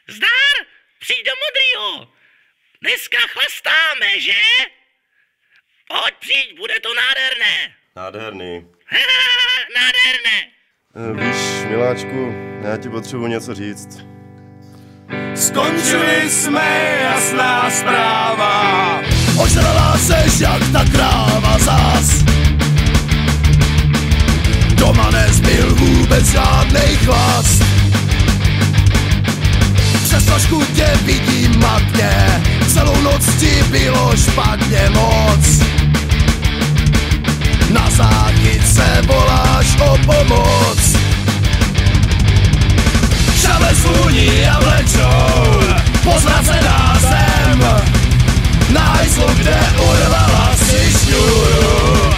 Zdar, přijď do modrýho. Dneska chlastáme, že? Pojď, přijď, bude to nádherné. Nádherný. Nádherné. Víš, miláčku, já ti potřebuji něco říct. Skončili jsme, jasná zpráva. Ožrala seš jak ta kráva zas. Doma nezbyl vůbec žádnej chlast. Přes trošku tě vidím matně, celou noc ti bylo špatně moc. Na záchytce voláš o pomoc. Šale sluní a vlečou pozracená zem. Na hajzlu, kde urvala si šňůru.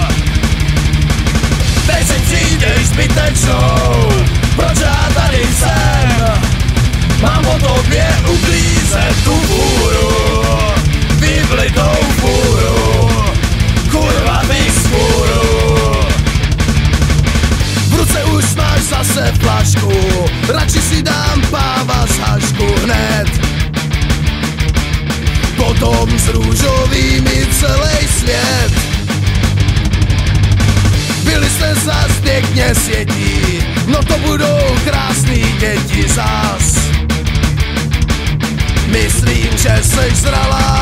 Teď si přijdeš zbytečnou, proč já tady jsem? Mám o tobě uklízet tu fůru, vyvlitou fůru, kurva bych skůru. V ruce už máš zase flašku, radši si dám páva z hašku hned. Potom s růžovými celý svět. Byli jste zas pěkně světí, no to budou krásný děti zas. Myslím, že seš zralá